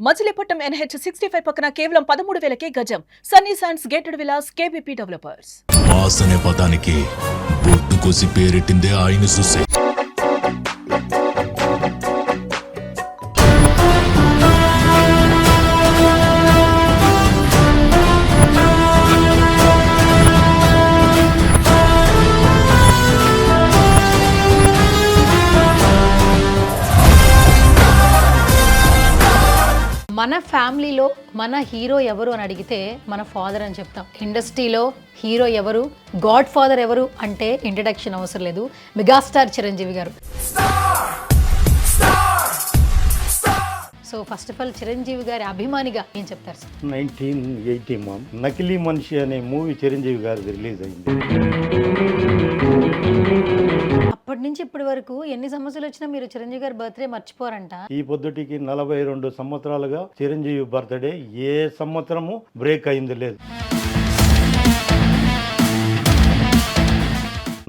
Machilipatnam NH65 పక్కన కేవలం 13,000కే గజం. Sunny sands gated Vilas KBP developers. Mass అనే పదానికి బొట్టు కోసి పేరెట్టిందే ఆయన చూసే. మన ఫ్యామిలీలో మన హీరో ఎవరు అని అడిగితే మన ఫాదర్ అని చెప్తాం. ఇండస్ట్రీలో హీరో ఎవరు, గాడ్ ఫాదర్ ఎవరు అంటే ఇంట్రడక్షన్ అవసరం లేదు. మెగాస్టార్ చిరంజీవి గారు. So first of all Chiranjeevi గారి అభిమానిగా ఏం చెప్తారు సార్? 1980 నకిలీ మనిషి అనే మూవీ చిరంజీవి గారిది రిలీజ్ అయింది. అప్పటి నుంచి ఇప్పటి వరకు ఎన్ని సమస్యలు వచ్చినా మీరు చిరంజీవి గారి బర్త్డే మర్చిపోరంట. ఈ పొద్దుటికి 42 సంవత్సరాలుగా చిరంజీవి బర్త్డే ఏ సంవత్సరము బ్రేక్ అయింది లేదు.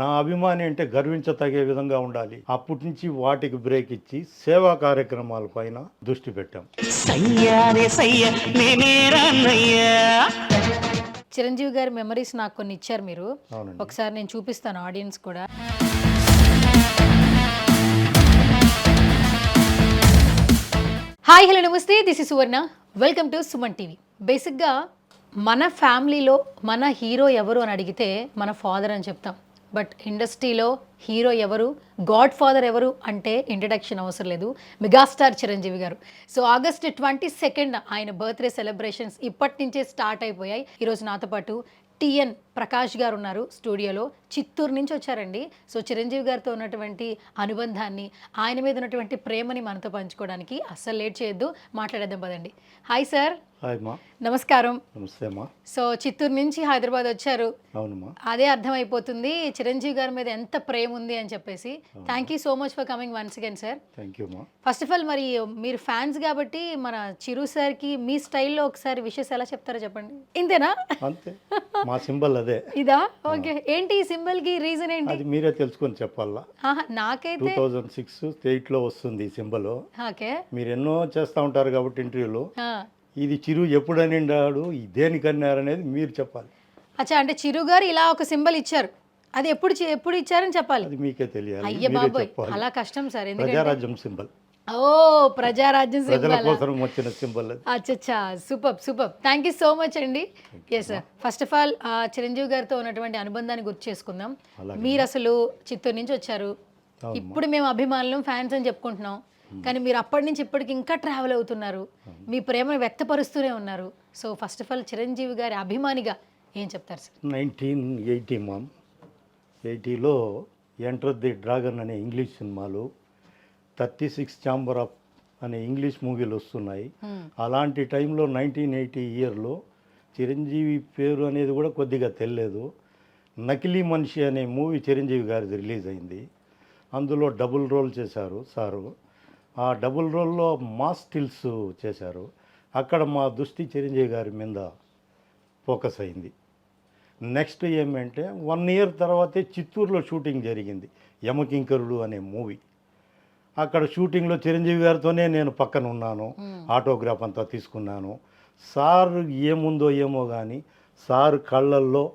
నా అభిమాని అంటే గర్వించతగే విధంగా ఉండాలి. అప్పటి నుంచి వాటికి బ్రేక్ ఇచ్చి సేవా కార్యక్రమాల పైన దృష్టి పెట్టాం. చిరంజీవి గారి మెమరీస్ నాకు కొన్ని ఇచ్చారు మీరు. అవునండి. ఒకసారి నేను చూపిస్తాను ఆడియన్స్ కూడా. హాయ్ హలో నమస్తే, this is Suvarna. Welcome to Suman TV. బేసిక్గా మన ఫ్యామిలీలో మన హీరో ఎవరు అని అడిగితే మన ఫాదర్ అని చెప్తాం. బట్ ఇండస్ట్రీలో హీరో ఎవరు, గాడ్ ఫాదర్ ఎవరు అంటే ఇంట్రడక్షన్ అవసరం లేదు. మెగాస్టార్ చిరంజీవి గారు. సో ఆగస్ట్ 22 ఆయన బర్త్డే సెలబ్రేషన్స్ ఇప్పటి నుంచే స్టార్ట్ అయిపోయాయి. ఈరోజు నాతో పాటు TN ప్రకాష్ గారు ఉన్నారు స్టూడియోలో. చిత్తూరు నుంచి వచ్చారండి. సో చిరంజీవి గారితో ఉన్నటువంటి అనుబంధాన్ని, ఆయన మీద ఉన్నటువంటి ప్రేమని మనతో పంచుకోవడానికి అస్సలు లేట్ చేయొద్దు, మాట్లాడేద్దాం పదండి. Hi sir. హాయ్ మా. నమస్కారం. నమస్తే మా. సో చిత్తూరు నుంచి హైదరాబాద్ వచ్చారు. అవునమ్మా. అదే అర్థమైపోతుంది చిరంజీవి గారి మీద ఎంత ప్రేమ ఉంది అని చెప్పేసి. Thank you so much for coming once again sir. Thank you మా. ఫస్ట్ ఆఫ్ ఆల్ మరి మీరు ఫ్యాన్స్ కాబట్టి మన చిరు సార్కి మీ స్టైల్లో ఒకసారి విషెస్ ఎలా చెప్తారో చెప్పండి. ఇంతేనా? అంతే, మా సింబల్ అదే. ఇదా? ఓకే. ఏంటి ఈ సింబల్ కి రీజన్ ఏంటి? అది మీరే తెలుసుకొని చెప్పాలా. నాకైతే 2006 లో వస్తుంది ఈ సింబల్. ఓకే. మీరు ఎన్నో చేస్తూ ఉంటారు కాబట్టి ఇంటర్వ్యూలో. ఇది చిరు ఎప్పుడని అన్నాడు, దేనికన్నారు అనేది మీరు చెప్పాలి. అచ్చా, అంటే చిరు గారు ఇలా ఒక సింబల్ ఇచ్చారు, అది ఎప్పుడు ఇచ్చారని చెప్పాలి. అది మీకే తెలియాలి. అయ్య బాబోయ్, అలా కష్టం సార్. ప్రజారాజ్యం సింబల్. ఓ, ప్రజారాజ్యం ప్రజల సింబల్. కోసం వచ్చిన సింబల్. అచ్చా, super. Thank you so much అండి. Yes sir. First of all Chiranjeevi గారితో ఉన్నటువంటి అనుబంధాన్ని గుర్తు చేసుకుందాం. మీరు అసలు చిత్తూరు నుంచి వచ్చారు. ఇప్పుడు మేము అభిమానులు, ఫ్యాన్స్ అని చెప్పుకుంటున్నాం. కానీ మీరు అప్పటి నుంచి ఇప్పటికి ఇంకా ట్రావెల్ అవుతున్నారు, మీ ప్రేమను వ్యక్తపరుస్తూనే ఉన్నారు. So first of all Chiranjeevi గారి అభిమానిగా ఏం చెప్తారు సార్? 1980లో ఎంటర్ ది డ్రాగన్ అనే ఇంగ్లీష్ సినిమాలు, 36 ఛాంబర్ ఆఫ్ అనే ఇంగ్లీష్ మూవీలు వస్తున్నాయి. అలాంటి టైంలో 1980 ఇయర్లో చిరంజీవి పేరు అనేది కూడా కొద్దిగా తెలియలేదు. నకిలీ మనిషి అనే మూవీ చిరంజీవి గారిది రిలీజ్ అయింది. అందులో డబుల్ రోల్ చేశారు సారు. ఆ డబుల్ రోల్లో మాస్ స్టిల్స్ చేశారు. అక్కడ మా దృష్టి చిరంజీవి గారి మీద ఫోకస్ అయింది. నెక్స్ట్ ఏమంటే 1 ఇయర్ తర్వాతే చిత్తూరులో షూటింగ్ జరిగింది, యమకింకరుడు అనే మూవీ. అక్కడ షూటింగ్లో చిరంజీవి గారితోనే నేను పక్కన ఉన్నాను, ఆటోగ్రాఫ్ అంతా తీసుకున్నాను. సార్ ఏముందో ఏమో కానీ సార్ కళ్ళల్లో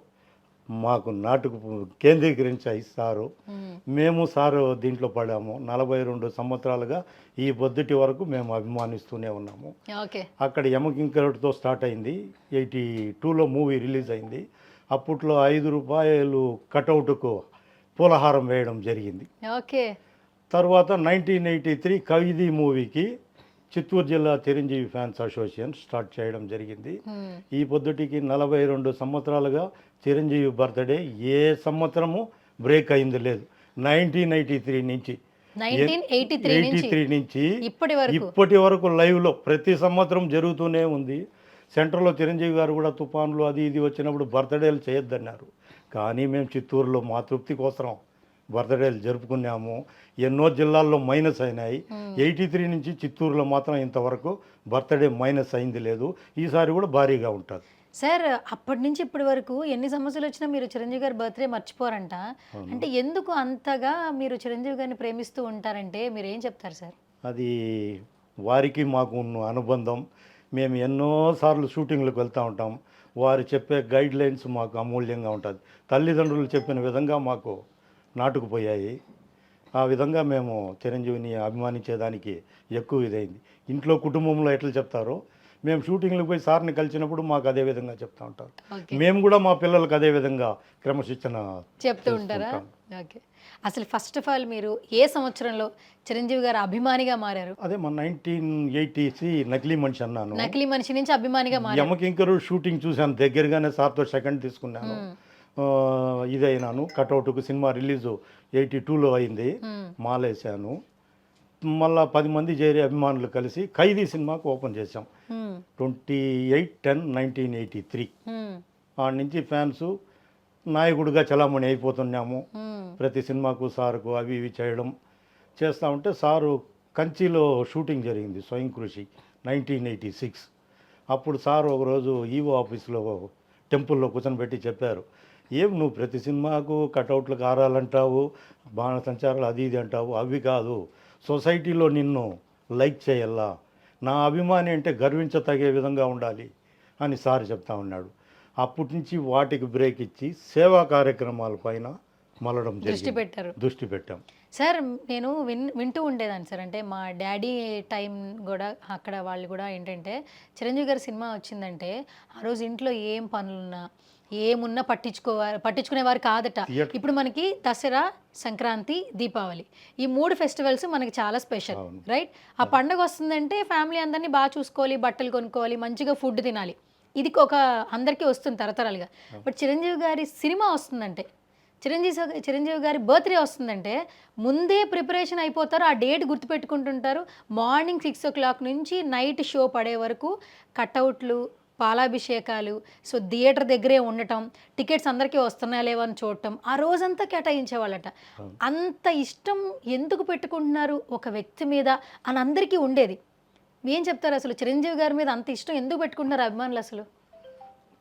మాకు నాటుకు కేంద్రీకరించాయి సారు. మేము సారు దీంట్లో పడాము. 42 సంవత్సరాలుగా ఈ పొద్దుటి వరకు మేము అభిమానిస్తూనే ఉన్నాము. అక్కడ యమకింకరుడితో స్టార్ట్ అయింది. 82లో మూవీ రిలీజ్ అయింది. అప్పట్లో 5 రూపాయలు కటౌట్కు పూలహారం వేయడం జరిగింది. తర్వాత 1983 ఖైదీ మూవీకి చిత్తూరు జిల్లా చిరంజీవి ఫ్యాన్స్ అసోసియేషన్ స్టార్ట్ చేయడం జరిగింది. ఈ పొద్దుటికి 42 సంవత్సరాలుగా చిరంజీవి బర్త్డే ఏ సంవత్సరము బ్రేక్ అయింది లేదు. 1983 నుంచి ఇప్పటి వరకు లైవ్లో ప్రతి సంవత్సరం జరుగుతూనే ఉంది. సెంటర్లో చిరంజీవి గారు కూడా తుఫాన్లు అది ఇది వచ్చినప్పుడు బర్త్డేలు చేయొద్దన్నారు. కానీ మేము చిత్తూరులో మా తృప్తి కోసం బర్త్డేలు జరుపుకున్నాము. ఎన్నో జిల్లాల్లో మైనస్ అయినాయి. 83 నుంచి చిత్తూరులో మాత్రం ఇంతవరకు బర్త్డే మైనస్ అయింది లేదు. ఈసారి కూడా భారీగా ఉంటుంది. సార్ అప్పటి నుంచి ఇప్పటి వరకు ఎన్ని సమస్యలు వచ్చినా మీరు చిరంజీవి గారి బర్త్డే మర్చిపోరంట. అంటే ఎందుకు అంతగా మీరు చిరంజీవి గారిని ప్రేమిస్తూ ఉంటారంటే మీరు ఏం చెప్తారు సార్? అది వారికి మాకు ఉన్న అనుబంధం. మేము ఎన్నోసార్లు షూటింగ్లకు వెళ్తూ ఉంటాం. వారు చెప్పే గైడ్ లైన్స్ మాకు అమూల్యంగా ఉంటుంది. తల్లిదండ్రులు చెప్పిన విధంగా మాకు నాటుకుపోయాయి. ఆ విధంగా మేము చిరంజీవిని అభిమానించేదానికి ఎక్కువ ఇదైంది. ఇంట్లో కుటుంబంలో ఎట్లా చెప్తారో మేము షూటింగ్లకు పోయి సార్ని కలిసినప్పుడు మాకు అదే విధంగా చెప్తా ఉంటారు. మేము కూడా మా పిల్లలకు అదే విధంగా క్రమశిక్షణ చెప్తూ ఉంటారా? ఓకే. అసలు ఫస్ట్ ఆఫ్ ఆల్ మీరు ఏ సంవత్సరంలో చిరంజీవి గారు అభిమానిగా మారారు? అదే మన 1980 నకిలీ మనిషి అన్నాను. నకిలీ మనిషి నుంచి అభిమానిగా మారారు. యమకింకరు షూటింగ్ చూశాను దగ్గరగానే, సార్తో సెకండ్ తీసుకున్నాను. ఇదైనాను కటౌట్కు సినిమా రిలీజు 82లో అయింది. మాలేశాను. మళ్ళా 10 మంది చేరి అభిమానులు కలిసి ఖైదీ సినిమాకు ఓపెన్ చేశాం 28/10/1983. ఆడ నుంచి ఫ్యాన్స్ నాయకుడిగా చలామణి అయిపోతున్నాము. ప్రతి సినిమాకు సార్కు అవి ఇవి చేయడం చేస్తూ ఉంటే సారు కంచిలో షూటింగ్ జరిగింది స్వయం కృషి 1986. అప్పుడు సార్ ఒకరోజు ఈవో ఆఫీస్లో టెంపుల్లో కూర్చొని చెప్పారు, ఏం నువ్వు ప్రతి సినిమాకు కటౌట్లకు ఆరాలంటావు, బాణసంచారాలు అది ఇది అంటావు, అవి కాదు, సొసైటీలో నిన్ను లైక్ చేయాలా, నా అభిమాని అంటే గర్వించతగే విధంగా ఉండాలి అని సార్ చెప్తా ఉన్నాడు. అప్పటి నుంచి వాటికి బ్రేక్ ఇచ్చి సేవా కార్యక్రమాల పైన మలడం దృష్టి పెట్టాం. సార్ నేను వింటూ ఉండేదాన్ని సార్, అంటే మా డాడీ టైం కూడా అక్కడ వాళ్ళు కూడా ఏంటంటే చిరంజీవి గారి సినిమా వచ్చిందంటే ఆ రోజు ఇంట్లో ఏం పనులున్నా ఏమున్నా పట్టించుకునేవారు కాదట. ఇప్పుడు మనకి దసరా, సంక్రాంతి, దీపావళి ఈ 3 ఫెస్టివల్స్ మనకి చాలా స్పెషల్, రైట్? ఆ పండుగ వస్తుందంటే ఫ్యామిలీ అందరినీ బాగా చూసుకోవాలి, బట్టలు కొనుక్కోవాలి, మంచిగా ఫుడ్ తినాలి. ఇది ఒక అందరికీ వస్తుంది తరతరాలుగా. బట్ చిరంజీవి గారి సినిమా వస్తుందంటే, చిరంజీవి గారి బర్త్డే వస్తుందంటే ముందే ప్రిపరేషన్ అయిపోతారు. ఆ డేట్ గుర్తుపెట్టుకుంటుంటారు. మార్నింగ్ 6 o'clock నుంచి నైట్ షో పడే వరకు కటౌట్లు, పాలాభిషేకాలు, సో థియేటర్ దగ్గరే ఉండటం, టికెట్స్ అందరికీ వస్తున్నాయా లేవా అని చూడటం, ఆ రోజంతా కేటాయించేవాళ్ళట. అంత ఇష్టం ఎందుకు పెట్టుకుంటున్నారు ఒక వ్యక్తి మీద అని అందరికీ ఉండేది. ఏం చెప్తారు అసలు చిరంజీవి గారి మీద అంత ఇష్టం ఎందుకు పెట్టుకుంటున్నారు అభిమానులు? అసలు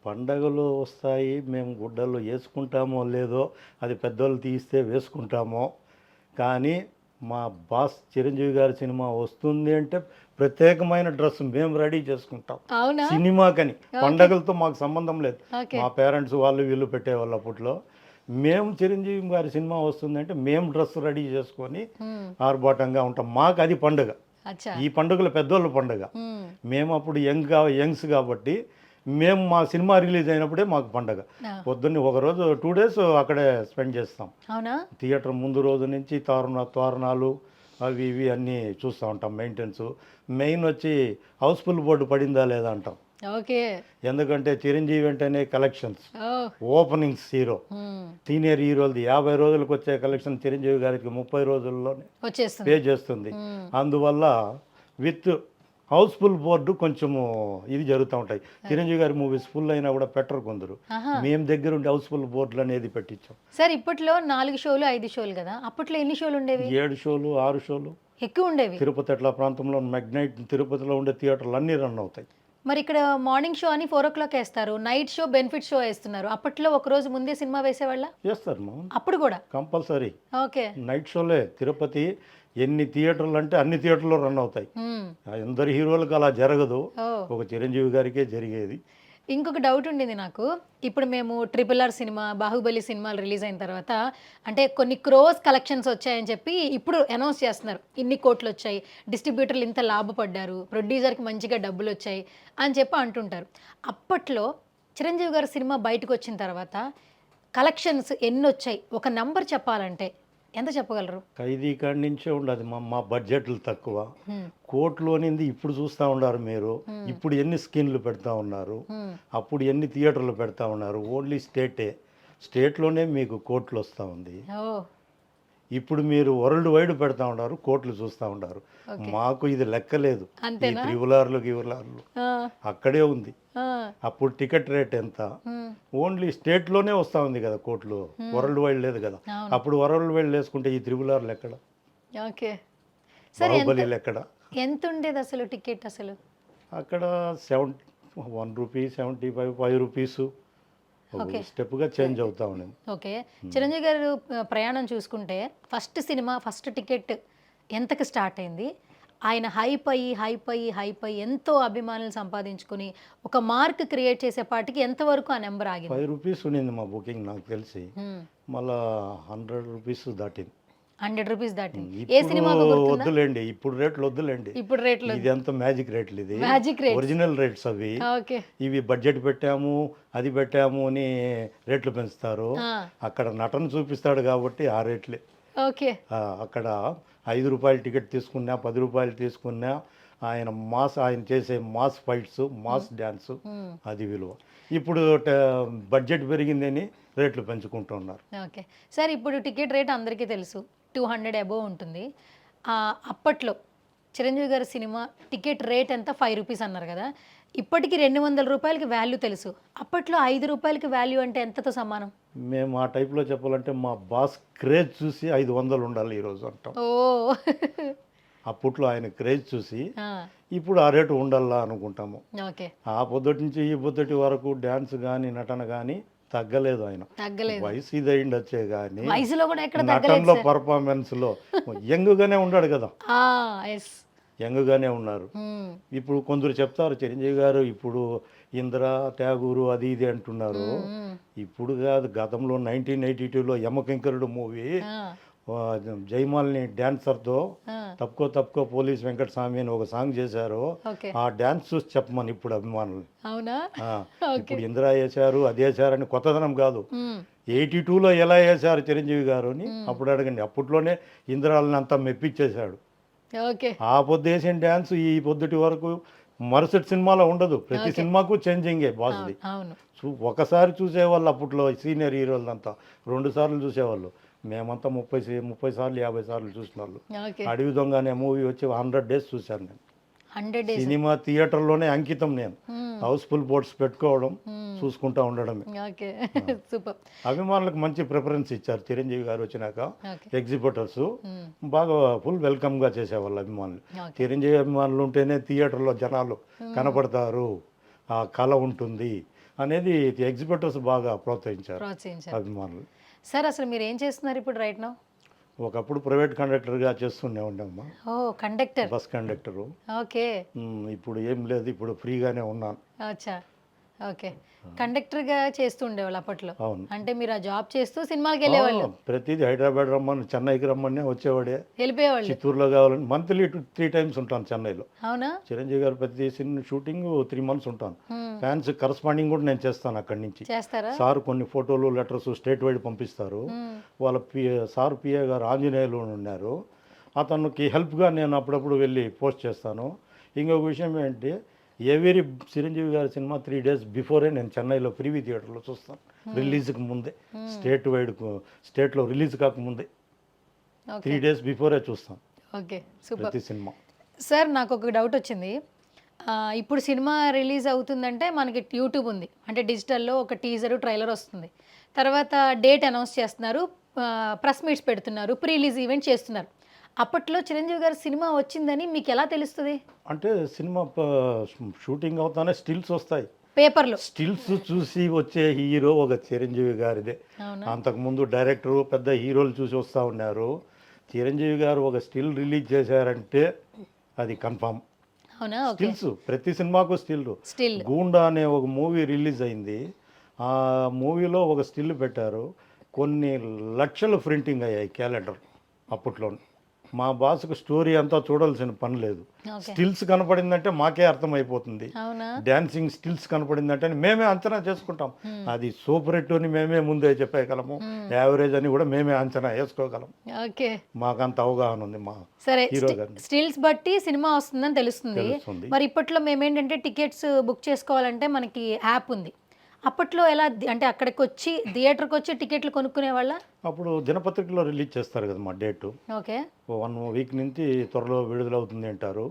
పండగలు వస్తాయి, మేము గుడ్డలు వేసుకుంటామో లేదో, అది పెద్దోళ్ళు తీస్తే వేసుకుంటామో, కానీ మా బాస్ చిరంజీవి గారి సినిమా వస్తుంది అంటే ప్రత్యేకమైన డ్రెస్ మేము రెడీ చేసుకుంటాం. సినిమాకని, పండగలతో మాకు సంబంధం లేదు. మా పేరెంట్స్ వాళ్ళు వీళ్ళు పెట్టేవాళ్ళు అప్పట్లో. మేము చిరంజీవి గారి సినిమా వస్తుంది అంటే మేము డ్రెస్ రెడీ చేసుకొని ఆర్భాటంగా ఉంటాం. మాకు అది పండుగ. ఈ పండుగలు పెద్దోళ్ళ పండుగ. మేము అప్పుడు యంగ్స్ కాబట్టి మేము మా సినిమా రిలీజ్ అయినప్పుడే మాకు పండగ. పొద్దున్నే ఒకరోజు 2 days అక్కడే స్పెండ్ చేస్తాం. థియేటర్ ముందు రోజు నుంచి తోరణాలు అవి ఇవి అన్నీ చూస్తూ ఉంటాం. మెయిన్ వచ్చి హౌస్ఫుల్ బోర్డు పడిందా లేదా అంటాం. ఎందుకంటే చిరంజీవి వెంటనే కలెక్షన్స్, ఓపెనింగ్స్ హీరో, సీనియర్ హీరోలది 50 రోజులకు వచ్చే కలెక్షన్ చిరంజీవి గారికి 30 రోజుల్లోనే పే చేస్తుంది. అందువల్ల విత్ హౌస్ఫుల్ బోర్డు కొంచెము ఇది జరుగుతూ ఉంటాయి. చిరంజీవి గారి మూవీస్ ఫుల్ అయినా కూడా పెట్టరు కొందరు. మేము దగ్గర ఉండి హౌస్ఫుల్ బోర్డులు అనేది పెట్టించాం. సార్ ఇప్పట్లో 4 షోలు 5 షోలు కదా, అప్పట్లో ఎన్ని షోలు ఉండేవి? 7 షోలు 6 షోలు ఎక్కువ ఉండేవి. తిరుపతి అట్లా ప్రాంతంలో మెగ్నైట్ తిరుపతిలో ఉండే థియేటర్లు అన్నీ రన్ అవుతాయి. మరి ఇక్కడ మార్నింగ్ షో అని 4 o'clock వేస్తారు, నైట్ షో బెనిఫిట్ షో వేస్తున్నారు. అప్పట్లో ఒక రోజు ముందే సినిమా వేసేవాళ్ళ? చేస్తారు అప్పుడు కూడా compulsory. Okay, night Sholay. Tirupati ఎన్ని థియేటర్లు అంటే అన్ని థియేటర్లో రన్ అవుతాయి. అందరి హీరోలకు అలా జరగదు, ఒక చిరంజీవి గారికే జరిగేది. ఇంకొక డౌట్ ఉండింది నాకు. ఇప్పుడు మేము RRR సినిమా, బాహుబలి సినిమాలు రిలీజ్ అయిన తర్వాత అంటే కొన్ని క్రోస్ కలెక్షన్స్ వచ్చాయని చెప్పి ఇప్పుడు అనౌన్స్ చేస్తున్నారు. ఇన్ని కోట్లు వచ్చాయి, డిస్ట్రిబ్యూటర్లు ఇంత లాభపడ్డారు, ప్రొడ్యూసర్కి మంచిగా డబ్బులు వచ్చాయి అని చెప్పి అంటుంటారు. అప్పట్లో చిరంజీవి గారి సినిమా బయటకు వచ్చిన తర్వాత కలెక్షన్స్ ఎన్ని వచ్చాయి, ఒక నంబర్ చెప్పాలంటే ఎంత చెప్పగలరు? ఖైదీ కాడి నుంచే ఉండదు. మా బడ్జెట్లు తక్కువ, కోట్లోనింది ఇప్పుడు చూస్తూ ఉన్నారు మీరు. ఇప్పుడు ఎన్ని స్క్రీన్లు పెడతా ఉన్నారు, అప్పుడు ఎన్ని థియేటర్లు పెడతా ఉన్నారు. ఓన్లీ స్టేట్లోనే మీకు కోట్లు వస్తూ ఉంది. ఇప్పుడు మీరు వరల్డ్ వైడ్ పెడతా ఉన్నారు, కోట్లు చూస్తూ ఉన్నారు. మాకు ఇది లెక్కలేదు. ఈ త్రివులార్లు అక్కడే ఉంది. అప్పుడు టికెట్ రేట్ ఎంత, ఓన్లీ స్టేట్లోనే వస్తూ ఉంది కదా కోట్లు, వరల్డ్ వైడ్ లేదు కదా. అప్పుడు వరల్డ్ వైడ్ వేసుకుంటే ఈ త్రివులార్లు ఎక్కడ, బాహుబలి ఎక్కడ, ఎంత ఉండేది అసలు టికెట్? అసలు అక్కడ 1 రూపీ, 75, 5 రూపీస్ స్టెప్గా చేంజ్ అవుతా ఉన్నాం. ఓకే, చిరంజీవి గారు ప్రయాణం చూసుకుంటే ఫస్ట్ సినిమా ఫస్ట్ టికెట్ ఎంతకి స్టార్ట్ అయింది? ఆయన హైప్ అయ్యి ఎంతో అభిమానులు సంపాదించుకుని ఒక మార్క్ క్రియేట్ చేసేపాటికి ఎంతవరకు ఆ నెంబర్ ఆగింది? 5 రూపీస్ ఉండింది మా బుకింగ్ నాకు తెలిసి, మళ్ళా 100 రూపీస్ దాటింది. 100 రూపీస్ దాటింది. ఏ సినిమాకు ఇప్పుడు గుర్తుందా? వద్దులేండి, ఇప్పుడు రేట్లు వద్దులేండి, ఇప్పుడు రేట్లు ఇది అంతా మ్యాజిక్ రేట్లు, ఇది మ్యాజిక్ రేట్స్. ఒరిజినల్ రేట్స్ అవి. ఓకే. ఇవి బడ్జెట్ పెట్టాము అది పెట్టాము అని రేట్లు పెంచుతారు. అక్కడ నటన చూపిస్తాడు కాబట్టి ఆ రేట్లే. ఓకే. అక్కడ 5 రూపాయల టికెట్ తీసుకున్నా 10 రూపాయలు తీసుకున్నా ఆయన చేసే మాస్ ఫైట్స్, మాస్ డ్యాన్స్, అది విలువ. ఇప్పుడు బడ్జెట్ పెరిగిందని రేట్లు పెంచుకుంటున్నారు. ఓకే సార్, ఇప్పుడు టికెట్ రేట్ అందరికీ తెలుసు, 200 అబోవ్ ఉంటుంది. అప్పట్లో చిరంజీవి గారి సినిమా టికెట్ రేట్ ఎంత? 5 రూపీస్ అన్నారు కదా. ఇప్పటికి 200 రూపాయలకి వాల్యూ తెలుసు. అప్పట్లో 5 రూపాయలకి వాల్యూ అంటే ఎంతతో సమానం? మేము ఆ టైప్లో చెప్పాలంటే మా బాస్ క్రేజ్ చూసి 500 ఉండాలి ఈరోజు అంటాం. ఓ అప్పట్లో ఆయన క్రేజ్ చూసి ఇప్పుడు ఆ రేటు ఉండాలా అనుకుంటాము. ఓకే. ఆ పొద్దుటి నుంచి ఈ పొద్దుటి వరకు డ్యాన్స్ కానీ నటన కానీ తగ్గలేదు. ఆయన తగ్గలేదు. వయసు ఇదైండి వచ్చే కానీ వయసులో కూడా ఎక్కడ నటనలో పర్ఫార్మెన్స్ లో యంగ్గానే ఉన్నాడు కదా, ఎస్ యంగ్గానే ఉన్నారు. ఇప్పుడు కొందరు చెప్తారు చిరంజీవి గారు ఇప్పుడు ఇంద్ర ట్యాగూరు అది ఇది అంటున్నారు. ఇప్పుడు కాదు, గతంలో 1982లో యమకింకరుడు మూవీ జైమాల్ని డాన్సర్తో తప్పుకో పోలీస్ వెంకటస్వామి అని ఒక సాంగ్ చేశారు. ఆ డాన్స్ చూసి చెప్పమని ఇప్పుడు అభిమానులు. అవునా? ఇప్పుడు ఇందిరా వేశారు అది వేశారని కొత్తదనం కాదు, 82లో ఎలా వేశారు చిరంజీవి గారు అని అప్పుడు అడగండి. అప్పట్లోనే ఇందిరాలని అంతా మెప్పించేశాడు. ఓకే. ఆ పొద్దు వేసిన డ్యాన్స్ ఈ పొద్దుటి వరకు మరుసటి సినిమాలో ఉండదు. ప్రతి సినిమాకు చేంజింగే బాస్ది. ఒకసారి చూసేవాళ్ళు అప్పట్లో సీనియర్ హీరోలంతా, 2 సార్లు చూసేవాళ్ళు. మేమంతా 30 సార్లు 50 సార్లు చూసిన వాళ్ళు. అడవి దొంగ అనే మూవీ వచ్చి 100 డేస్ చూశాను నేను. 100 డేస్ సినిమా థియేటర్లోనే అంకితం నేను. హౌస్ఫుల్ బోర్డ్స్ పెట్టుకోవడం, చూసుకుంటా ఉండడమే. ఓకే. సూపర్. అభిమానులకు మంచి ప్రిఫరెన్స్ ఇచ్చారు చిరంజీవి గారు వచ్చినాక. ఎగ్జిబిటర్స్ బాగా ఫుల్ వెల్కమ్గా చేసేవాళ్ళు అభిమానులు. చిరంజీవి అభిమానులు ఉంటేనే థియేటర్లో జనాలు కనపడతారు, ఆ కళ ఉంటుంది అనేది ఎగ్జిబిటర్స్ బాగా ప్రోత్సహించారు అభిమానులు. సార్, అసలు మీరు ఏం చేస్తున్నారు ఇప్పుడు రైట్ నౌ? ఒకప్పుడు ప్రైవేట్ కండక్టర్గా చేస్తూనే ఉండమ్మా. ఓ, కండక్టర్, బస్ కండక్టరు. ఓకే. ఇప్పుడు ఏం లేదు, ఇప్పుడు ఫ్రీగానే ఉన్నాను. అచ్చా, ఓకే. కండక్టర్గా చేస్తూ ఉండేవాళ్ళు అప్పట్లో? అవును. అంటే మీరు ఆ జాబ్ చేస్తూ సినిమాకి వెళ్ళేవాళ్ళు? ప్రతిదీ హైదరాబాద్ రమ్మని, చెన్నైకి రమ్మని వచ్చేవాడే, వెళ్ళిపోయేవాళ్ళు. చిత్తూరులో కావాలని మంత్లీ 3 టైమ్స్ ఉంటాను చెన్నైలో. అవునా? చిరంజీవి గారు ప్రతి షూటింగ్ 3 మంత్స్ ఉంటాను. ఫ్యాన్స్ కరస్పాండింగ్ కూడా నేను చేస్తాను అక్కడి నుంచి. చేస్తారా? సార్ కొన్ని ఫోటోలు లెటర్స్ స్టేట్ వైడ్ పంపిస్తారు. వాళ్ళ సార్ పిఏ గారు ఆంజనేయులు ఉన్నారు, అతనికి హెల్ప్గా నేను అప్పుడప్పుడు వెళ్ళి పోస్ట్ చేస్తాను. ఇంకొక విషయం ఏంటి, ఎవరీ చిరంజీవి గారి సినిమా 3 డేస్ బిఫోరే నేను చెన్నైలో ప్రీవీ థియేటర్లో చూస్తాను. రిలీజ్కి ముందే, స్టేట్లో రిలీజ్ కాకముందే 3 డేస్ బిఫోరే చూస్తాను. Okay, super. ప్రతి సినిమా. సార్, నాకు ఒక డౌట్ వచ్చింది. ఇప్పుడు సినిమా రిలీజ్ అవుతుందంటే మనకి యూట్యూబ్ ఉంది, అంటే డిజిటల్లో ఒక టీజర్ ట్రైలర్ వస్తుంది, తర్వాత డేట్ అనౌన్స్ చేస్తున్నారు, ప్రెస్ మీట్స్ పెడుతున్నారు, ప్రీ రిలీజ్ ఈవెంట్ చేస్తున్నారు. అప్పట్లో చిరంజీవి గారి సినిమా వచ్చిందని మీకు ఎలా తెలుస్తుంది? అంటే సినిమా షూటింగ్ అవుతానే స్టిల్స్ వస్తాయి పేపర్లో. స్టిల్స్ చూసి వచ్చే హీరో ఒక చిరంజీవి గారిదే. అంతకుముందు డైరెక్టరు పెద్ద హీరోలు చూసి వస్తూ ఉన్నారు. చిరంజీవి గారు ఒక స్టిల్ రిలీజ్ చేశారంటే అది కన్ఫామ్. అవునా? స్టిల్స్ ప్రతి సినిమాకు స్టిల్. గూండా అనే ఒక మూవీ రిలీజ్ అయింది, ఆ మూవీలో ఒక స్టిల్ పెట్టారు, కొన్ని లక్షలు ప్రింటింగ్ అయ్యాయి క్యాలెండర్ అప్పట్లో. మా బాస్కు స్టోరీ అంతా చూడాల్సిన పని లేదు, స్టిల్స్ కనపడిందంటే మాకే అర్థమైపోతుంది. డాన్సింగ్ స్టిల్స్ కనపడిందంటే మేమే అంచనా చేసుకుంటాం, అది సూపర్ హిట్ అని మేమే ముందే చెప్పగలము, యావరేజ్ అని కూడా మేమే అంచనా వేసుకోగలం. మాకు అంత అవగాహన ఉంది మా హీరో గారు. స్టిల్స్ బట్టి సినిమా వస్తుందని తెలుస్తుంది. మరి ఇప్పట్లో మేమేంటంటే టికెట్స్ బుక్ చేసుకోవాలంటే మనకి యాప్ ఉంది. అప్పట్లో ఎలా, అంటే అక్కడికి వచ్చి థియేటర్కి వచ్చి టికెట్లు కొనుక్కునే వాళ్ళ? అప్పుడు దినపత్రికలో రిలీజ్ చేస్తారు కదా మా డేటు. ఓకే. 1 వీక్ నుంచి త్వరలో విడుదలవుతుంది అంటారు,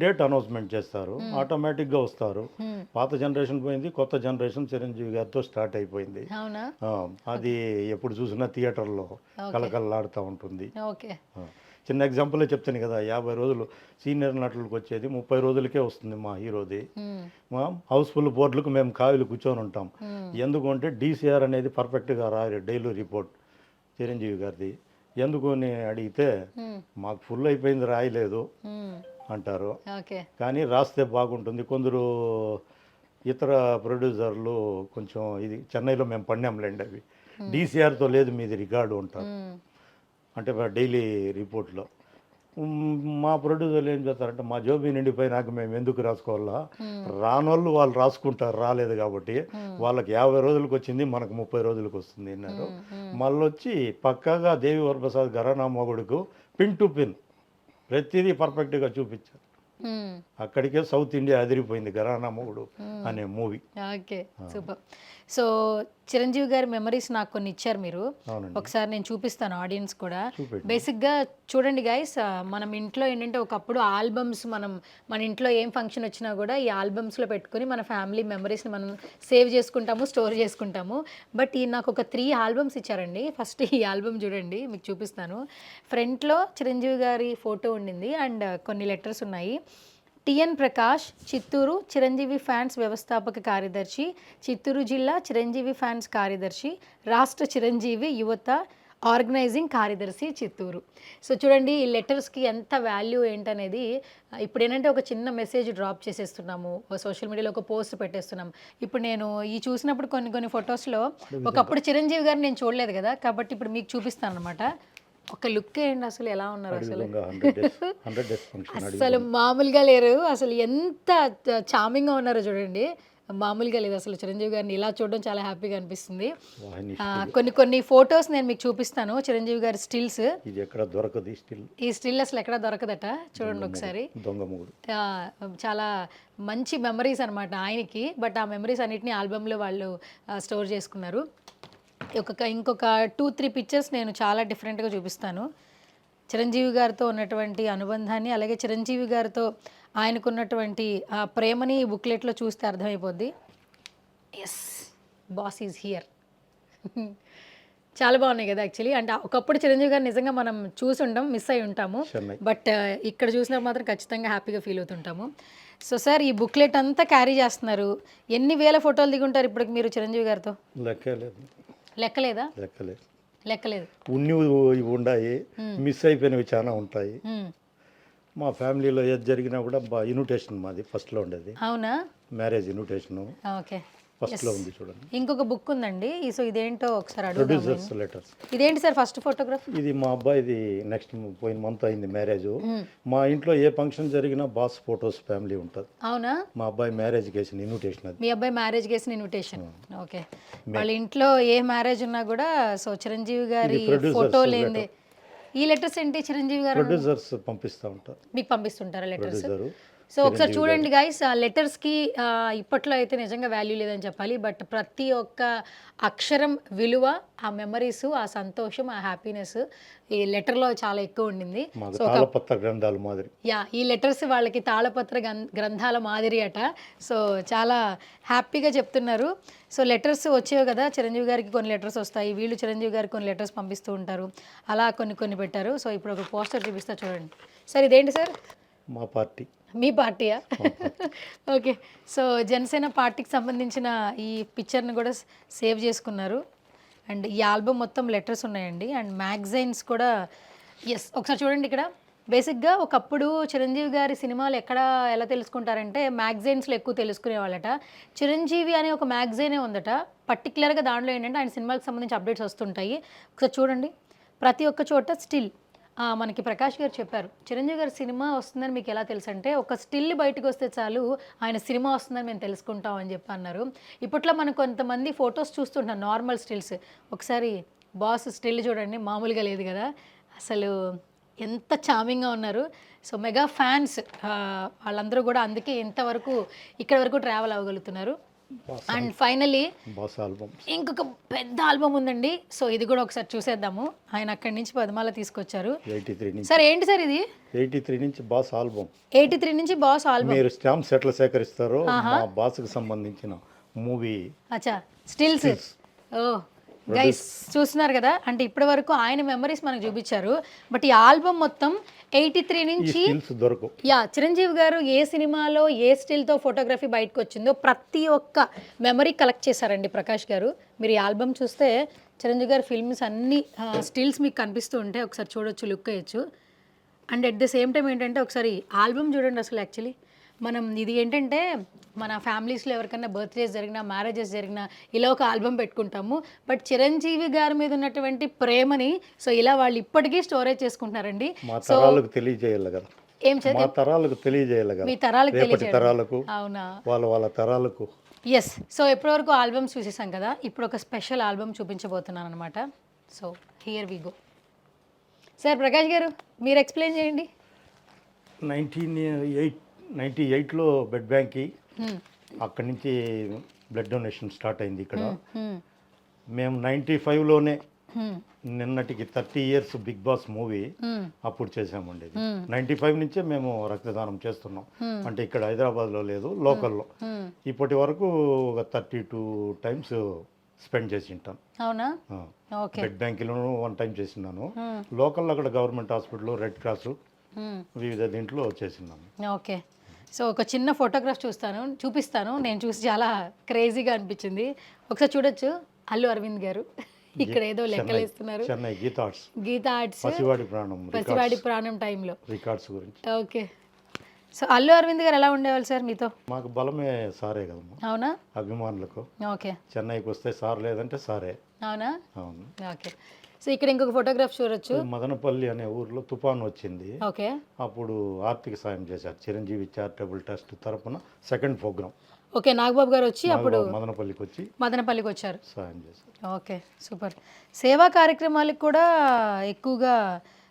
డేట్ అనౌన్స్మెంట్ చేస్తారు, ఆటోమేటిక్గా వస్తారు. పాత జనరేషన్ పోయింది, కొత్త జనరేషన్ చిరంజీవి గారితో స్టార్ట్ అయిపోయింది. అది ఎప్పుడు చూసినా థియేటర్లో కలకలలాడుతూ ఉంటుంది. చిన్న ఎగ్జాంపులే చెప్తాను కదా, 50 రోజులు సీనియర్ నటులకు వచ్చేది 30 రోజులకే వస్తుంది మా హీరోది. మా హౌస్ఫుల్ బోర్డులకు మేము కావిలు కూర్చొని ఉంటాం. ఎందుకంటే DCR అనేది పర్ఫెక్ట్గా రాయరు, డైలీ రిపోర్ట్ చిరంజీవి గారిది. ఎందుకు అని అడిగితే మాకు ఫుల్ అయిపోయింది రాయలేదు, అంటారు. ఓకే. కానీ రాస్తే బాగుంటుంది. కొందరు ఇతర ప్రొడ్యూసర్లు కొంచెం ఇది చెన్నైలో మేము పడినాంలేండి అవి డీసీఆర్తో లేదు మీది రికార్డు ఉంటారు అంటే డైలీ రిపోర్ట్లో. మా ప్రొడ్యూసర్లు ఏం చేస్తారంటే మా జోబీ నిండిపోయినాక మేము ఎందుకు రాసుకోవాలా, రానోళ్ళు వాళ్ళు రాసుకుంటారు రాలేదు కాబట్టి, వాళ్ళకి 50 రోజులకు వచ్చింది మనకు 30 రోజులకు వస్తుంది అన్నారు. మళ్ళీ వచ్చి పక్కాగా దేవి వరప్రసాద్ ఘరానా మొగుడుకు పిన్ టు పిన్ ప్రతిదీ పర్ఫెక్ట్గా చూపించారు. అక్కడికే సౌత్ ఇండియా అదిరిపోయింది ఘరానా మొగుడు అనే movie. Okay, super. So Chiranjeevi గారి మెమరీస్ నాకు కొన్ని ఇచ్చారు మీరు. అవునండి. ఒకసారి నేను చూపిస్తాను ఆడియన్స్ కూడా. చూపెట్టు. బేసిక్గా చూడండి గైస్, మనం ఇంట్లో ఏంటంటే ఒకప్పుడు ఆల్బమ్స్ మన ఇంట్లో ఏం ఫంక్షన్ వచ్చినా కూడా ఈ ఆల్బమ్స్లో పెట్టుకొని మన ఫ్యామిలీ మెమరీస్ని మనం సేవ్ చేసుకుంటాము, స్టోర్ చేసుకుంటాము. బట్ ఈ నాకు ఒక 3 ఆల్బమ్స్ ఇచ్చారండి. ఫస్ట్ ఈ ఆల్బమ్ చూడండి, మీకు చూపిస్తాను. ఫ్రంట్లో చిరంజీవి గారి ఫోటో ఉండింది అండ్ కొన్ని లెటర్స్ ఉన్నాయి. టిఎన్ ప్రకాష్, చిత్తూరు చిరంజీవి ఫ్యాన్స్ వ్యవస్థాపక కార్యదర్శి, చిత్తూరు జిల్లా చిరంజీవి ఫ్యాన్స్ కార్యదర్శి, రాష్ట్ర చిరంజీవి యువత ఆర్గనైజింగ్ కార్యదర్శి చిత్తూరు. సో చూడండి ఈ లెటర్స్కి ఎంత వాల్యూ ఏంటనేది. ఇప్పుడు ఏంటంటే ఒక చిన్న మెసేజ్ డ్రాప్ చేసేస్తున్నాము, సోషల్ మీడియాలో ఒక పోస్ట్ పెట్టేస్తున్నాం. ఇప్పుడు నేను ఈ చూసినప్పుడు కొన్ని ఫొటోస్లో ఒకప్పుడు చిరంజీవి గారిని నేను చూడలేదు కదా, కాబట్టి ఇప్పుడు మీకు చూపిస్తాను అనమాట. ఒక లుక్ ఏంటి అసలు, ఎలా ఉన్నారు అసలు, 100 డేస్ ఫంక్షన్ అసలు మామూలుగా లేరు. అసలు ఎంత చామింగ్గా ఉన్నారో చూడండి, మామూలుగా లేదు అసలు. చిరంజీవి గారిని ఇలా చూడడం చాలా హ్యాపీగా అనిపిస్తుంది. కొన్ని ఫొటోస్ నేను మీకు చూపిస్తాను, చిరంజీవి గారి స్టిల్స్. ఇది ఎక్కడ దొరకదు ఈ స్టిల్ అసలు ఎక్కడ దొరకదట, చూడండి ఒకసారి. దొంగ మూడు చాలా మంచి మెమరీస్ అనమాట ఆయనకి. బట్ ఆ మెమరీస్ అన్నిటిని ఆల్బంలో వాళ్ళు స్టోర్ చేసుకున్నారు. ఇంకొక 2-3 పిక్చర్స్ నేను చాలా డిఫరెంట్గా చూపిస్తాను. చిరంజీవి గారితో ఉన్నటువంటి అనుబంధాన్ని, అలాగే చిరంజీవి గారితో ఆయనకున్నటువంటి ఆ ప్రేమని బుక్లెట్లో చూస్తే అర్థమైపోద్ది. Yes, boss is here. చాలా బాగున్నాయి కదా యాక్చువల్లీ. అంటే ఒకప్పుడు చిరంజీవి గారు నిజంగా మనం చూసి ఉంటాం, మిస్ అయి ఉంటాము. బట్ ఇక్కడ చూసినప్పుడు మాత్రం ఖచ్చితంగా హ్యాపీగా ఫీల్ అవుతుంటాము. సో సార్, ఈ బుక్లెట్ అంతా క్యారీ చేస్తున్నారు. ఎన్ని వేల ఫోటోలు దిగుంటారు ఇప్పటికి మీరు చిరంజీవి గారితో? లెక్కలేదా? లెక్కలేదు. ఉన్నవి ఉన్నాయి, మిస్ అయిపోయినవి చాలా ఉంటాయి. మా ఫ్యామిలీలో ఏది జరిగినా కూడా ఇన్విటేషన్ మాది ఫస్ట్లో ఉండేది. అవునా? మ్యారేజ్ ఇన్విటేషన్ ఓకే, ఫస్ట్లో ఉంది చూడండి. ఇంకొక బుక్ ఉందండి. సో ఇదేంటో ఒకసారి ప్రొడ్యూసర్స్ లెటర్స్. ఇదేంటి సార్ ఫస్ట్ ఫోటోగ్రాఫ్? ఇది మా అబ్బాయిది నెక్స్ట్ పోయిన మంత్ అయింది మ్యారేజ్. మా ఇంట్లో ఏ ఫంక్షన్ జరిగినా బాస్ ఫోటోస్ ఫ్యామిలీ ఉంటుంది. అవునా? మా అబ్బాయి మ్యారేజ్ కేసిన ఇన్విటేషన్ అది. మీ అబ్బాయి మ్యారేజ్ కేసిన ఇన్విటేషన్. ఓకే, వాళ్ళ ఇంట్లో ఏ మ్యారేజ్ ఉన్నా కూడా సో చిరంజీవి గారి ఫోటో లేదే. ఈ లెటర్స్ ఏంటి, చిరంజీవి గారు ప్రొడ్యూసర్స్ పంపిస్తూ ఉంటారు, మీకు పంపిస్తుంటారా లెటర్స్? సో ఒకసారి చూడండి గైస్, ఆ లెటర్స్కి ఇప్పట్లో అయితే నిజంగా వాల్యూ లేదని చెప్పాలి. బట్ ప్రతి ఒక్క అక్షరం విలువ, ఆ మెమరీస్, ఆ సంతోషం, ఆ హ్యాపీనెస్ ఈ లెటర్లో చాలా ఎక్కువ ఉండింది. సో తాళపత్ర గ్రంథాల మాదిరి. ఈ లెటర్స్ వాళ్ళకి తాళపత్ర గ్రంథాల మాదిరి అట. సో చాలా హ్యాపీగా చెప్తున్నారు. సో లెటర్స్ వచ్చేవి కదా, చిరంజీవి గారికి కొన్ని లెటర్స్ వస్తాయి, వీళ్ళు చిరంజీవి గారికి కొన్ని లెటర్స్ పంపిస్తూ ఉంటారు. అలా కొన్ని పెట్టారు. సో ఇప్పుడు ఒక పోస్టర్ చూపిస్తా చూడండి. సార్ ఇదేంటి సార్? మా పార్టీ. మీ పార్టీయా? ఓకే, సో జనసేన పార్టీకి సంబంధించిన ఈ పిక్చర్ని కూడా సేవ్ చేసుకున్నారు. అండ్ ఈ ఆల్బమ్ మొత్తం లెటర్స్ ఉన్నాయండి, అండ్ మ్యాగజైన్స్ కూడా. ఎస్, ఒకసారి చూడండి ఇక్కడ. బేసిక్గా ఒకప్పుడు చిరంజీవి గారి సినిమాలు ఎలా తెలుసుకుంటారంటే మ్యాగజైన్స్లో ఎక్కువ తెలుసుకునేవాళ్ళట. చిరంజీవి అనే ఒక మ్యాగజైనే ఉందట పర్టికులర్గా. దాంట్లో ఏంటంటే ఆయన సినిమాలకు సంబంధించి అప్డేట్స్ వస్తుంటాయి. ఒకసారి చూడండి, ప్రతి ఒక్క చోట స్టిల్. మనకి ప్రకాష్ గారు చెప్పారు, చిరంజీవి గారి సినిమా వస్తుందని మీకు ఎలా తెలుసు అంటే, ఒక స్టిల్ బయటకు వస్తే చాలు ఆయన సినిమా వస్తుందని మేము తెలుసుకుంటాం అని చెప్పి అన్నారు. ఇప్పట్లో మనం కొంతమంది ఫొటోస్ చూస్తుంటాం, నార్మల్ స్టిల్స్. ఒకసారి బాస్ స్టిల్ చూడండి, మామూలుగా లేదు కదా అసలు, ఎంత చామింగ్గా ఉన్నారు. సో మెగా ఫ్యాన్స్ వాళ్ళందరూ కూడా అందుకే ఇంతవరకు ఇక్కడ వరకు ట్రావెల్ అవ్వగలుగుతున్నారు. అండ్ ఫైనలీ ఇంకొక పెద్ద ఆల్బమ్ ఉందండి. సో ఇది కూడా ఒకసారి చూసేద్దాము. ఆయన అక్కడి నుంచి పద్మాల తీసుకొచ్చారు. 83 నుంచి. సార్ ఏంటి సార్ ఇది? 83 నుంచి బాస్ ఆల్బమ్. 83 నుంచి బాస్ ఆల్బమ్. మీరు స్టాంప్స్ ఎట్లా సేకరిస్తారో మా బాస్కి సంబంధించిన మూవీ. అచ్చా, స్టిల్స్. ఓ గైస్ చూస్తున్నారు కదా, అంటే ఇప్పటి వరకు ఆయన మెమరీస్ మనకు చూపించారు. బట్ ఈ ఆల్బమ్ మొత్తం 83 నుంచి దొరకవు. చిరంజీవి గారు ఏ సినిమాలో ఏ స్టిల్తో ఫోటోగ్రఫీ బయటకు వచ్చిందో ప్రతి ఒక్క మెమరీ కలెక్ట్ చేశారండి ప్రకాష్ గారు. మీరు ఈ ఆల్బమ్ చూస్తే చిరంజీవి గారి ఫిల్మ్స్ అన్ని స్టిల్స్ మీకు కనిపిస్తూ ఉంటాయి. ఒకసారి చూడొచ్చు, లుక్ వేయచ్చు. And at the same time ఏంటంటే ఒకసారి ఆల్బమ్ చూడండి అసలు యాక్చువల్లీ మనం ఇది ఏంటంటే మన ఫ్యామిలీస్లో ఎవరికైనా బర్త్డేస్ జరిగినా మ్యారేజెస్ జరిగినా ఇలా ఒక ఆల్బమ్ పెట్టుకుంటాము. బట్ చిరంజీవి గారి మీద ఉన్నటువంటి ప్రేమని సో ఇలా వాళ్ళు ఇప్పటికీ స్టోరేజ్ చేసుకుంటున్నారండి. మా తరాలకు తెలియజేయాలి కదా, ఏం మా తరాలకు తెలియజేయాలి కదా, మీ తరాలకు రేపటి తెలియజేయాలి. తరాలకు, అవునా? వాళ్ళ తరాలకు. ఎస్. సో ఎప్పటివరకు ఆల్బమ్స్ చూసేసాం కదా, ఇప్పుడు ఒక స్పెషల్ ఆల్బమ్ చూపించబోతున్నాను అనమాట. So here we go. Sir Prakash garu మీరు ఎక్స్ప్లెయిన్ చేయండి. 1998లో బ్లడ్ బ్యాంక్కి అక్కడి నుంచి బ్లడ్ డొనేషన్ స్టార్ట్ అయింది ఇక్కడ. మేము 95లోనే నిన్నటికి 30 years బిగ్ బాస్ మూవీ అప్పుడు చేసామండి. 95 నుంచే మేము రక్తదానం చేస్తున్నాం. అంటే ఇక్కడ హైదరాబాద్లో లేదు, లోకల్లో. ఇప్పటి వరకు ఒక 32 times స్పెండ్ చేసి ఉంటాను. అవునా? ఓకే. బ్లడ్ బ్యాంకులోనూ 1 time చేసినాను. లోకల్లో అక్కడ గవర్నమెంట్ హాస్పిటల్, రెడ్ క్రాస్ వివిధ దీంట్లో చేసినాను. ఓకే. సో ఒక చిన్న ఫోటోగ్రాఫ్ చూపిస్తాను. నేను చూసి చాలా క్రేజీగా అనిపించింది. ఒకసారి చూడొచ్చు. అల్లు అరవింద్ గారు ఇక్కడ ఏదో లెక్కలేస్తున్నారు. చెన్నై గీతా ఆర్ట్స్ పసివాడి ప్రాణం టైంలో రికార్డ్స్ గురించి. ఓకే. సో అల్లు అరవింద్ గారు ఎలా ఉండేవాళ్ళు సార్ మీతో? మాకు బలమే సారే కదమ్మా. అవునా? అభిమానులకు. ఓకే. చెన్నైకి వస్తే సార్ లేదంటే సారే. అవునా? అవును. ఓకే. సో ఇక్కడ ఇంకొక ఫోటోగ్రాఫ్ చూడొచ్చు. మదనపల్లి అనే ఊర్లో తుఫాన్ వచ్చింది. ఓకే. అప్పుడు ఆర్థిక సాయం చేశారు చిరంజీవి చారిటబుల్ ట్రస్ట్ తరపున. Second program. Okay. Nagababu garu వచ్చి అప్పుడు మదనపల్లికి వచ్చారు, సాయం చేశారు. Okay, super. సేవా కార్యక్రమాలకు కూడా ఎక్కువగా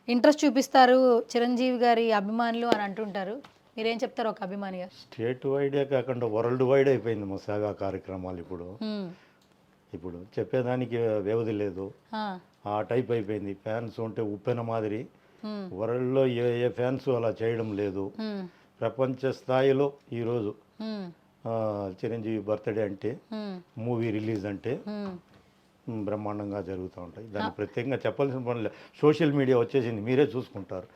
ఇంట్రెస్ట్ చూపిస్తారు చిరంజీవి గారి అభిమానులు అని అంటుంటారు. మీరేం చెప్తారు ఒక అభిమానిగా? స్టేట్ వైడే కాకుండా వరల్డ్ వైడ్ అయిపోయింది మా సేవా కార్యక్రమాలు. ఇప్పుడు చెప్పేదానికి వ్యవధి లేదు, ఆ టైప్ అయిపోయింది. ఫ్యాన్స్ ఉంటే ఉప్పెన మాదిరి. వరల్డ్లో ఏ ఫ్యాన్స్ అలా చేయడం లేదు. ప్రపంచ స్థాయిలో ఈరోజు చిరంజీవి బర్త్డే అంటే, మూవీ రిలీజ్ అంటే బ్రహ్మాండంగా జరుగుతూ ఉంటాయి. దాన్ని ప్రత్యేకంగా చెప్పాల్సిన పని లేదు. సోషల్ మీడియా వచ్చేసింది, మీరే చూసుకుంటారు.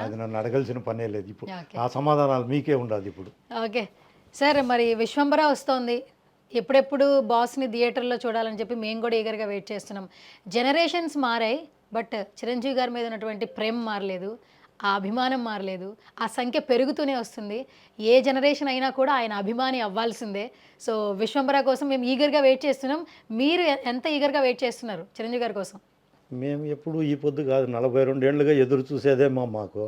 అది నన్ను అడగాల్సిన పనే లేదు. ఇప్పుడు ఆ సమాధానాలు మీకే ఉండాలి ఇప్పుడు. Okay sir. మరి విశ్వంబర వస్తోంది, ఎప్పుడెప్పుడు బాస్ని థియేటర్లో చూడాలని చెప్పి మేము కూడా ఈగర్గా వెయిట్ చేస్తున్నాం. జనరేషన్స్ మారాయి, బట్ చిరంజీవి గారి మీద ఉన్నటువంటి ప్రేమ మారలేదు, ఆ అభిమానం మారలేదు. ఆ సంఖ్య పెరుగుతూనే వస్తుంది. ఏ జనరేషన్ అయినా కూడా ఆయన అభిమాని అవ్వాల్సిందే. సో విశ్వంబర కోసం మేము ఈగర్గా వెయిట్ చేస్తున్నాం. మీరు ఎంత ఈగర్గా వెయిట్ చేస్తున్నారు చిరంజీవి గారి కోసం? మేము ఎప్పుడు ఈ పొద్దు కాదు, 42 ఏళ్ళుగా ఎదురు చూసేదే మాకు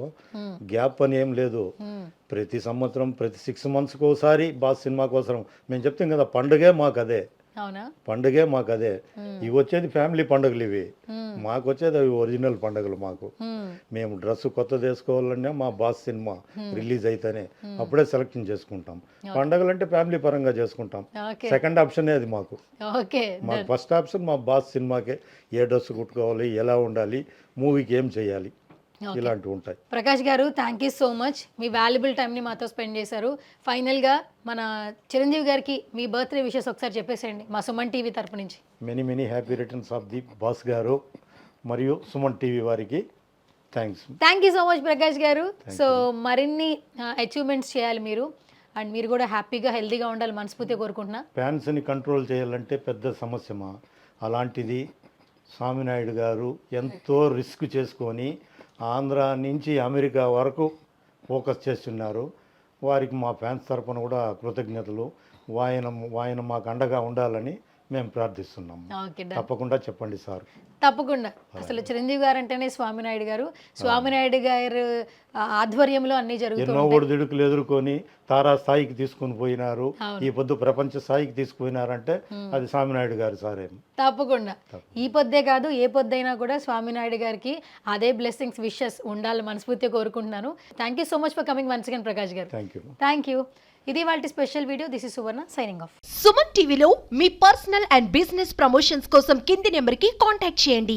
గ్యాప్ అని ఏం లేదు. ప్రతి సంవత్సరం, ప్రతి 6 monthsకి ఒకసారి బాస్ సినిమా కోసం మేము చెప్తాం కదా, పండుగే మాకు అదే. అవునా? పండుగే మాకు అదే. ఇవి వచ్చేది ఫ్యామిలీ పండుగలు, ఇవి మాకు వచ్చేది అవి ఒరిజినల్ పండుగలు. మాకు మేము డ్రెస్ కొత్తది వేసుకోవాలన్నా మా బాస్ సినిమా రిలీజ్ అయితేనే అప్పుడే సెలెక్షన్ చేసుకుంటాం. పండుగలు అంటే ఫ్యామిలీ పరంగా చేసుకుంటాం. సెకండ్ ఆప్షనే అది మాకు. మాకు ఫస్ట్ ఆప్షన్ మా బాస్ సినిమాకే. ఏ డ్రెస్ కుట్టుకోవాలి, ఎలా ఉండాలి, మూవీకి ఏం చేయాలి, ఇలాంటివి ఉంటాయి. Prakash garu thank you so much. Me valuable టైంని మాతో స్పెండ్ చేశారు. ఫైనల్గా మన చిరంజీవి గారికి మీ బర్త్డే విషెస్ ఒకసారి చెప్పేసేయండి మా సుమన్ టీవీ తరపు నుంచి. Many happy returns of the boss గారు మరియు సుమన్ టీవీ వారికి thank you so much Prakash గారు. సో మరిన్ని అచీవ్మెంట్స్ చేయాలి మీరు, అండ్ మీరు కూడా హ్యాపీగా హెల్తీగా ఉండాలి మనస్ఫూర్తిగా కోరుకుంటున్నా. ఫ్యాన్స్ని కంట్రోల్ చేయాలంటే పెద్ద సమస్యమా. అలాంటిది స్వామినాయుడు గారు ఎంతో రిస్క్ చేసుకొని ఆంధ్ర నుంచి అమెరికా వరకు ఫోకస్ చేస్తున్నారు. వారికి మా ఫ్యాన్స్ తరపున కూడా కృతజ్ఞతలు. ఆయన మాకు అండగా ఉండాలని మేము ప్రార్థిస్తున్నాము. తప్పకుండా చెప్పండి సార్. తప్పకుండా. అసలు చిరంజీవి గారు అంటేనే స్వామినాయుడు గారు. స్వామినాయుడు గారు ఆధ్వర్యంలో అన్ని జరుగుతాయి. ఎన్నో ఒడిదుడుకులు ఎదుర్కొని తారా స్థాయికి తీసుకుని పోయినారు. ఈ పొద్దు ప్రపంచ స్థాయికి తీసుకుపోయినారంటే అది స్వామినాయుడు గారు సారే. తప్పకుండా. ఈ పొద్దే కాదు, ఏ పొద్దైనా కూడా స్వామినాయుడు గారికి అదే బ్లెస్సింగ్స్, విషెస్ ఉండాలని మనస్ఫూర్తిగా కోరుకుంటున్నాను. Thank you so much for coming once again Prakash garu. Thank you. ఇది వాళ్ళ special video. This is Suvarna signing off. Suman టీవీలో మీ పర్సనల్ అండ్ బిజినెస్ ప్రమోషన్స్ కోసం కింది నెంబర్కి కాంటాక్ట్ చేయండి.